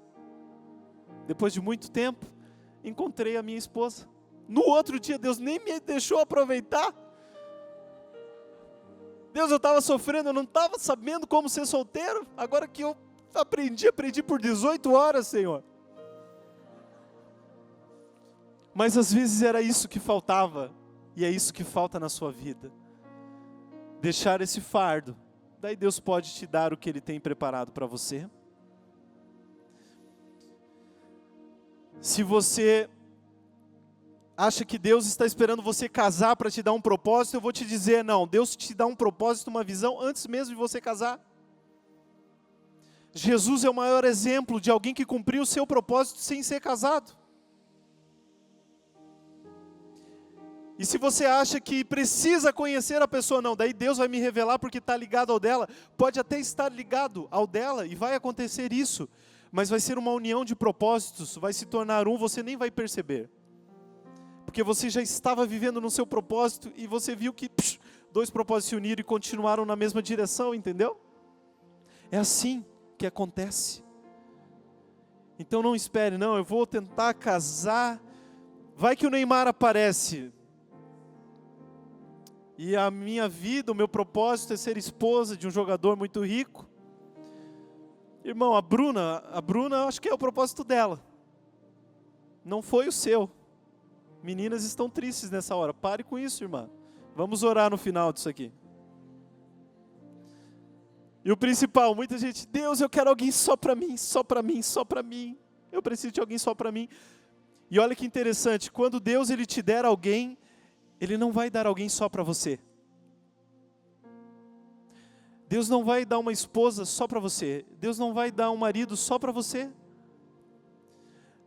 Depois de muito tempo, encontrei a minha esposa. No outro dia, Deus nem me deixou aproveitar. Deus, eu estava sofrendo, eu não estava sabendo como ser solteiro. Agora que eu aprendi por 18 horas, Senhor. Mas às vezes era isso que faltava, e é isso que falta na sua vida. Deixar esse fardo, daí Deus pode te dar o que Ele tem preparado para você. Se você acha que Deus está esperando você casar para te dar um propósito, eu vou te dizer, não, Deus te dá um propósito, uma visão, antes mesmo de você casar. Jesus é o maior exemplo de alguém que cumpriu o seu propósito sem ser casado. E se você acha que precisa conhecer a pessoa, não, daí Deus vai me revelar porque está ligado ao dela. Pode até estar ligado ao dela e vai acontecer isso, mas vai ser uma união de propósitos, vai se tornar um, você nem vai perceber. Porque você já estava vivendo no seu propósito e você viu que dois propósitos se uniram e continuaram na mesma direção, entendeu? É assim que acontece. Então não espere, não, eu vou tentar casar, vai que o Neymar aparece, e a minha vida, o meu propósito é ser esposa de um jogador muito rico. Irmão, a Bruna, acho que é o propósito dela, não foi o seu. Meninas estão tristes nessa hora, pare com isso, irmã, vamos orar no final disso aqui. E o principal, muita gente, Deus, eu quero alguém só para mim, só para mim, só para mim. Eu preciso de alguém só para mim. E olha que interessante, quando Deus Ele te der alguém, Ele não vai dar alguém só para você. Deus não vai dar uma esposa só para você. Deus não vai dar um marido só para você.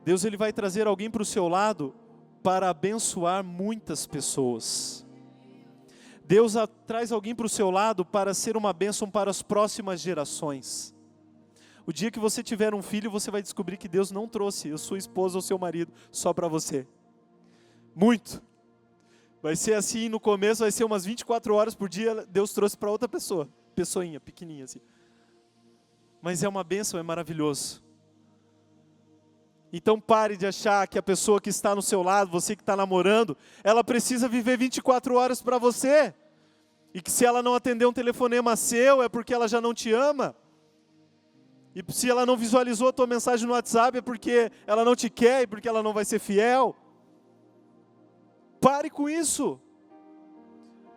Deus Ele vai trazer alguém para o seu lado para abençoar muitas pessoas. Deus traz alguém para o seu lado para ser uma bênção para as próximas gerações. O dia que você tiver um filho, você vai descobrir que Deus não trouxe a sua esposa ou seu marido só para você. Muito. Vai ser assim, no começo vai ser umas 24 horas por dia, Deus trouxe para outra pessoa. Pessoinha, pequenininha assim. Mas é uma bênção, é maravilhoso. Então pare de achar que a pessoa que está no seu lado, você que está namorando, ela precisa viver 24 horas para você. E que se ela não atender um telefonema seu, é porque ela já não te ama. E se ela não visualizou a tua mensagem no WhatsApp, é porque ela não te quer e porque ela não vai ser fiel. Pare com isso.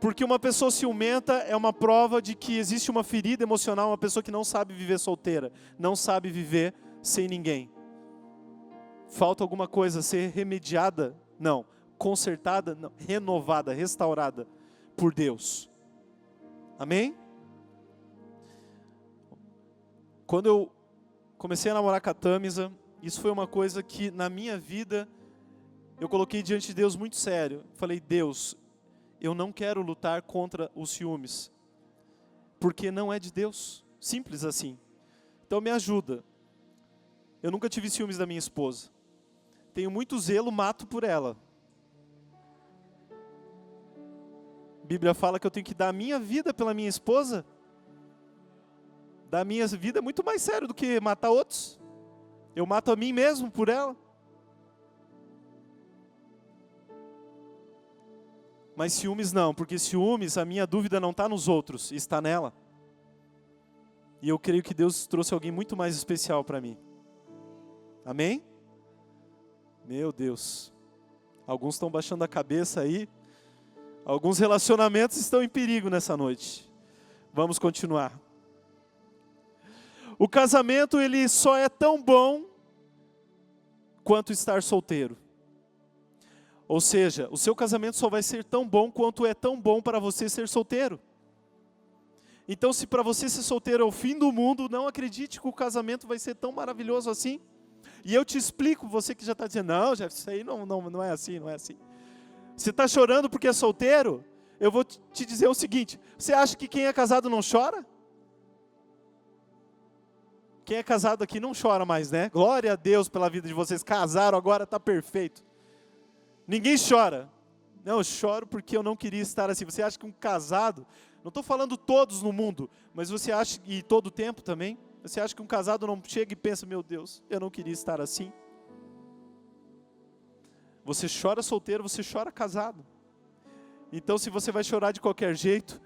Porque uma pessoa ciumenta é uma prova de que existe uma ferida emocional, uma pessoa que não sabe viver solteira, não sabe viver sem ninguém. Falta alguma coisa a ser remediada? Não. Consertada? Não. Renovada, restaurada por Deus. Amém? Quando eu comecei a namorar com a Thamisa, isso foi uma coisa que na minha vida eu coloquei diante de Deus muito sério. Falei, Deus, eu não quero lutar contra os ciúmes, porque não é de Deus. Simples assim. Então me ajuda. Eu nunca tive ciúmes da minha esposa. Tenho muito zelo, mato por ela. A Bíblia fala que eu tenho que dar a minha vida pela minha esposa. da minha vida é muito mais sério do que matar outros. Eu mato a mim mesmo por ela. Mas ciúmes não, porque ciúmes, a minha dúvida não está nos outros, está nela. E eu creio que Deus trouxe alguém muito mais especial para mim. Amém? Meu Deus. Alguns estão baixando a cabeça aí. Alguns relacionamentos estão em perigo nessa noite. Vamos continuar. O casamento, ele só é tão bom quanto estar solteiro. Ou seja, o seu casamento só vai ser tão bom quanto é tão bom para você ser solteiro. Então, se para você ser solteiro é o fim do mundo, não acredite que o casamento vai ser tão maravilhoso assim. E eu te explico, você que já está dizendo, não, Jeff, isso aí não é assim, não é assim. Você está chorando porque é solteiro? Eu vou te dizer o seguinte, você acha que quem é casado não chora? Quem é casado aqui não chora mais, né? Glória a Deus pela vida de vocês, casaram, agora está perfeito. Ninguém chora. Não, eu choro porque eu não queria estar assim. Você acha que um casado, não estou falando todos no mundo, mas você acha, e todo o tempo também, você acha que um casado não chega e pensa, meu Deus, eu não queria estar assim? Você chora solteiro, você chora casado. Então, se você vai chorar de qualquer jeito,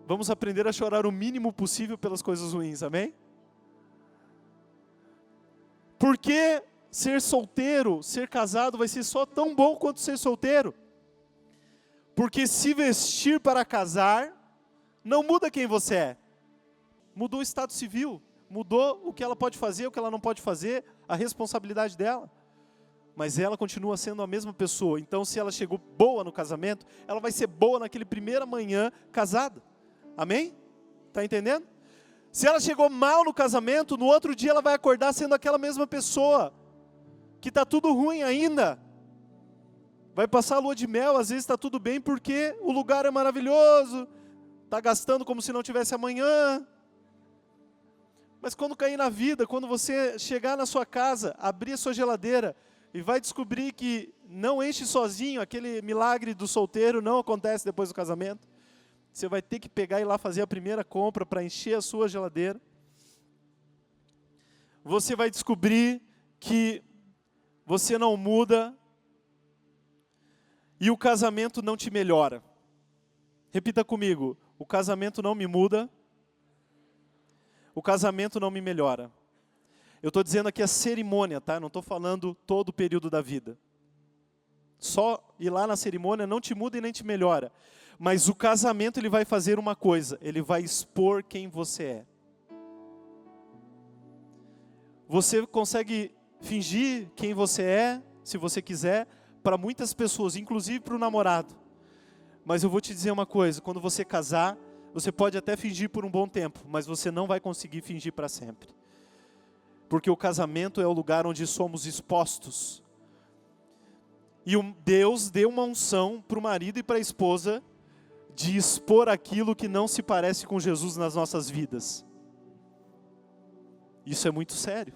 vamos aprender a chorar o mínimo possível pelas coisas ruins, amém? Por que ser solteiro, ser casado vai ser só tão bom quanto ser solteiro? Porque se vestir para casar, não muda quem você é. Mudou o estado civil, mudou o que ela pode fazer, o que ela não pode fazer, a responsabilidade dela. Mas ela continua sendo a mesma pessoa. Então, se ela chegou boa no casamento, ela vai ser boa naquele primeira manhã casada. Amém? Está entendendo? Se ela chegou mal no casamento, no outro dia ela vai acordar sendo aquela mesma pessoa. Que está tudo ruim ainda. Vai passar a lua de mel, às vezes está tudo bem porque o lugar é maravilhoso. Está gastando como se não tivesse amanhã. Mas quando cair na vida, quando você chegar na sua casa, abrir a sua geladeira e vai descobrir que não enche sozinho, aquele milagre do solteiro não acontece depois do casamento. Você vai ter que pegar e ir lá fazer a primeira compra para encher a sua geladeira. Você vai descobrir que você não muda e o casamento não te melhora. Repita comigo, o casamento não me muda, o casamento não me melhora. Eu estou dizendo aqui a cerimônia, tá? Não estou falando todo o período da vida. Só ir lá na cerimônia não te muda e nem te melhora. Mas o casamento ele vai fazer uma coisa, ele vai expor quem você é. Você consegue fingir quem você é, se você quiser, para muitas pessoas, inclusive para o namorado. Mas eu vou te dizer uma coisa, quando você casar, você pode até fingir por um bom tempo, mas você não vai conseguir fingir para sempre. Porque o casamento é o lugar onde somos expostos. E Deus deu uma unção para o marido e para a esposa de expor aquilo que não se parece com Jesus nas nossas vidas. Isso é muito sério.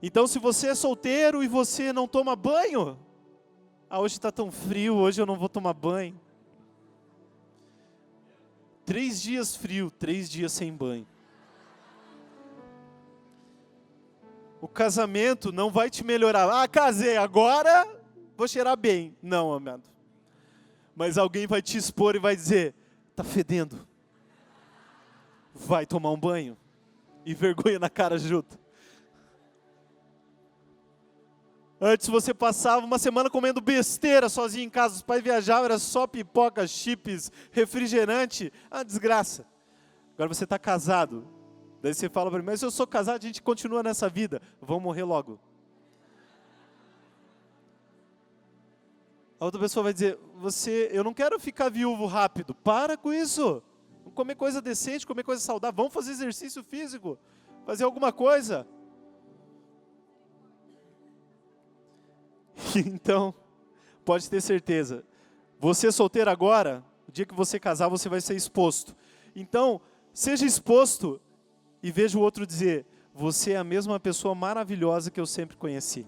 Então, se você é solteiro e você não toma banho, hoje está tão frio, hoje eu não vou tomar banho. 3 dias frio, 3 dias sem banho. O casamento não vai te melhorar. Casei, agora vou cheirar bem. Não, amado. Mas alguém vai te expor e vai dizer, está fedendo. Vai tomar um banho. E vergonha na cara junto. Antes você passava uma semana comendo besteira sozinho em casa. Os pais viajavam, era só pipoca, chips, refrigerante. Desgraça. Agora você está casado. Daí você fala para mim, mas eu sou casado, a gente continua nessa vida. Vamos morrer logo. A outra pessoa vai dizer, eu não quero ficar viúvo rápido. Para com isso. Vamos comer coisa decente, comer coisa saudável. Vamos fazer exercício físico. Fazer alguma coisa. Então, pode ter certeza. Você solteiro agora, o dia que você casar, você vai ser exposto. Então, seja exposto e veja o outro dizer, você é a mesma pessoa maravilhosa que eu sempre conheci.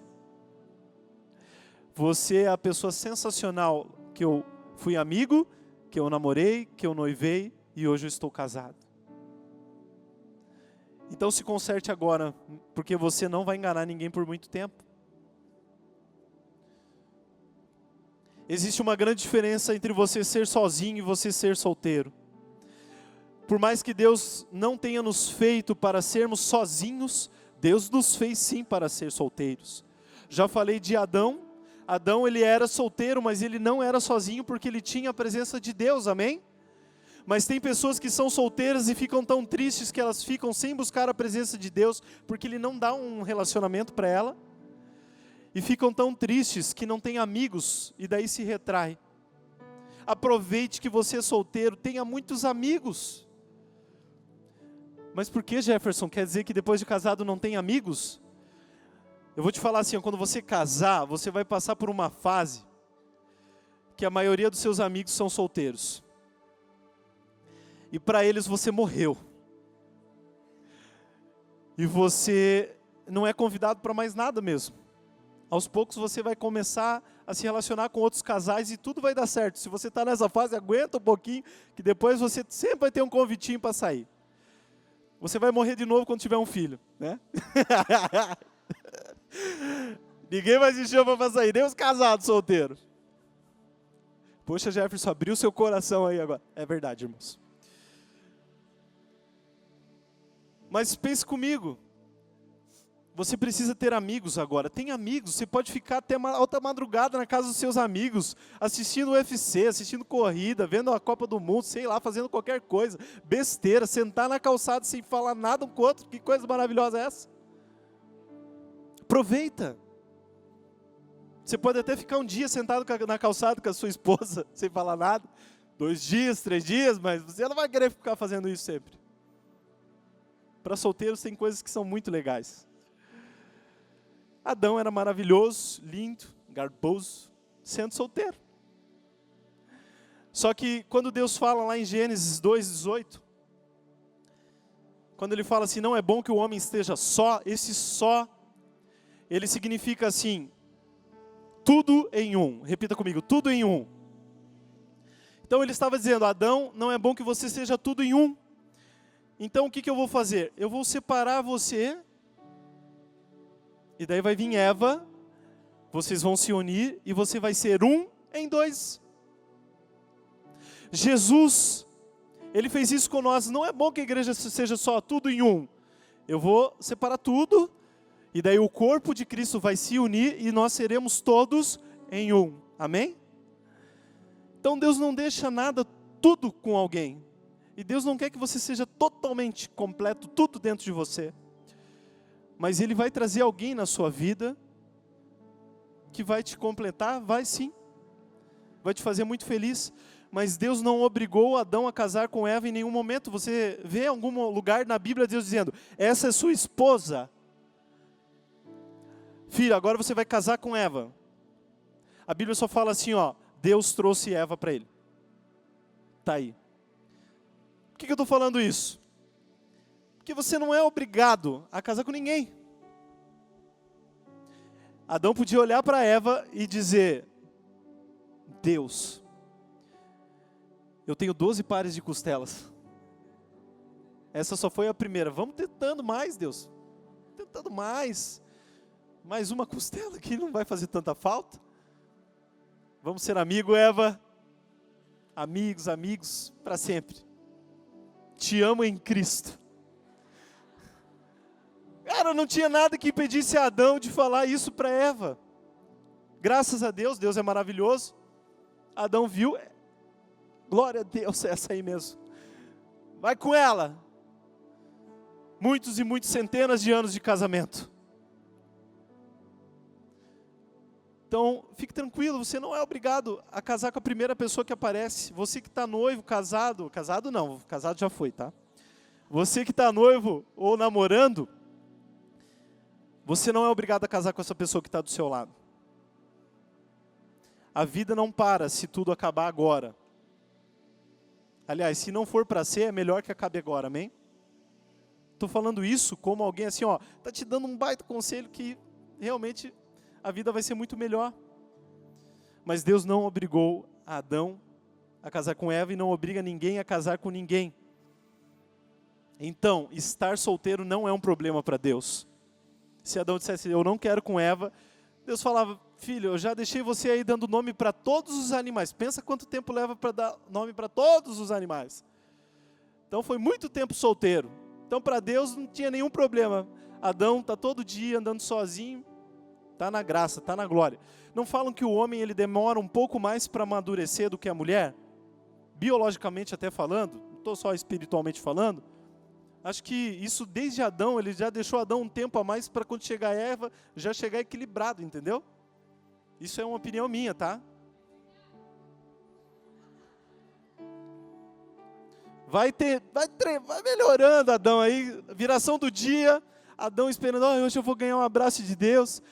Você é a pessoa sensacional que eu fui amigo, que eu namorei, que eu noivei e hoje eu estou casado. Então se conserte agora, porque você não vai enganar ninguém por muito tempo. Existe uma grande diferença entre você ser sozinho e você ser solteiro. Por mais que Deus não tenha nos feito para sermos sozinhos, Deus nos fez sim para ser solteiros. Já falei de Adão. Adão, ele era solteiro, mas ele não era sozinho porque ele tinha a presença de Deus, amém? Mas tem pessoas que são solteiras e ficam tão tristes que elas ficam sem buscar a presença de Deus porque Ele não dá um relacionamento para ela. E ficam tão tristes que não tem amigos e daí se retrai. Aproveite que você é solteiro, tenha muitos amigos. Mas por que, Jefferson? Quer dizer que depois de casado não tem amigos? Eu vou te falar assim, quando você casar, você vai passar por uma fase que a maioria dos seus amigos são solteiros. E para eles você morreu. E você não é convidado para mais nada mesmo. Aos poucos você vai começar a se relacionar com outros casais e tudo vai dar certo. Se você está nessa fase, aguenta um pouquinho, que depois você sempre vai ter um convitinho para sair. Você vai morrer de novo quando tiver um filho, né? Ninguém vai se chamar para sair, nem os casados solteiros. Poxa, Jefferson, abriu seu coração aí agora. É verdade, irmãos. Mas pense comigo. Você precisa ter amigos agora. Tem amigos, você pode ficar até alta madrugada na casa dos seus amigos, assistindo o UFC, assistindo corrida, vendo a Copa do Mundo, sei lá, fazendo qualquer coisa, besteira, sentar na calçada sem falar nada um com o outro. Que coisa maravilhosa é essa? Aproveita. Você pode até ficar um dia sentado na calçada com a sua esposa, sem falar nada, 2 dias, 3 dias, mas você não vai querer ficar fazendo isso sempre. Para solteiros tem coisas que são muito legais. Adão era maravilhoso, lindo, garboso, sendo solteiro. Só que quando Deus fala lá em Gênesis 2:18, quando Ele fala assim, não é bom que o homem esteja só, esse só, ele significa assim, tudo em um. Repita comigo, tudo em um. Então Ele estava dizendo, Adão, não é bom que você seja tudo em um. Então o que eu vou fazer? Eu vou separar você. E daí vai vir Eva, vocês vão se unir e você vai ser um em 2. Jesus, Ele fez isso com nós. Não é bom que a igreja seja só tudo em um. Eu vou separar tudo, e daí o corpo de Cristo vai se unir e nós seremos todos em um. Amém? Então Deus não deixa nada, tudo com alguém. E Deus não quer que você seja totalmente completo, tudo dentro de você. Mas Ele vai trazer alguém na sua vida que vai te completar, vai sim. Vai te fazer muito feliz. Mas Deus não obrigou Adão a casar com Eva em nenhum momento. Você vê em algum lugar na Bíblia Deus dizendo, essa é sua esposa. Filho, agora você vai casar com Eva. A Bíblia só fala assim, ó, Deus trouxe Eva para ele. Está aí. Por que eu estou falando isso? Porque você não é obrigado a casar com ninguém. Adão podia olhar para Eva e dizer, Deus, eu tenho 12 pares de costelas. Essa só foi a primeira. Vamos tentando mais, Deus. Tentando mais. Mais uma costela que não vai fazer tanta falta. Vamos ser amigo, Eva. Amigos, para sempre. Te amo em Cristo. Cara, não tinha nada que impedisse a Adão de falar isso para Eva. Graças a Deus, Deus é maravilhoso. Adão viu, glória a Deus, é essa aí mesmo. Vai com ela. Muitos e muitos centenas de anos de casamento. Então, fique tranquilo, você não é obrigado a casar com a primeira pessoa que aparece. Você que está noivo, casado não, casado já foi, tá? Você que está noivo ou namorando, você não é obrigado a casar com essa pessoa que está do seu lado. A vida não para se tudo acabar agora. Aliás, se não for para ser, é melhor que acabe agora, amém? Estou falando isso como alguém assim, ó, está te dando um baita conselho que realmente a vida vai ser muito melhor. Mas Deus não obrigou Adão a casar com Eva e não obriga ninguém a casar com ninguém. Então, estar solteiro não é um problema para Deus. Se Adão dissesse, eu não quero com Eva, Deus falava, filho, eu já deixei você aí dando nome para todos os animais. Pensa quanto tempo leva para dar nome para todos os animais. Então foi muito tempo solteiro. Então para Deus não tinha nenhum problema. Adão está todo dia andando sozinho, está na graça, está na glória. Não falam que o homem ele demora um pouco mais para amadurecer do que a mulher? Biologicamente até falando, não estou só espiritualmente falando. Acho que isso desde Adão, ele já deixou Adão um tempo a mais para quando chegar Eva, já chegar equilibrado, entendeu? Isso é uma opinião minha, tá? Vai melhorando Adão aí, viração do dia, Adão esperando, hoje eu vou ganhar um abraço de Deus.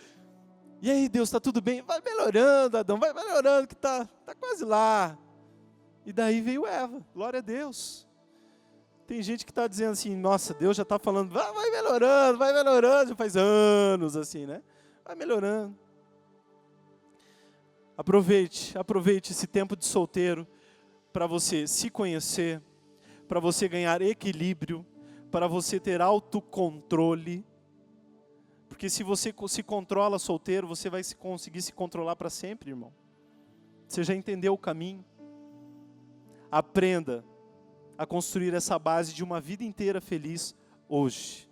E aí, Deus, está tudo bem? Vai melhorando, Adão, vai melhorando, que tá quase lá. E daí veio Eva, glória a Deus. Tem gente que está dizendo assim, nossa, Deus já está falando, vai melhorando, já faz anos assim, né? Vai melhorando. Aproveite esse tempo de solteiro para você se conhecer, para você ganhar equilíbrio, para você ter autocontrole. Porque se você se controla solteiro, você vai conseguir se controlar para sempre, irmão. Você já entendeu o caminho? Aprenda a construir essa base de uma vida inteira feliz hoje.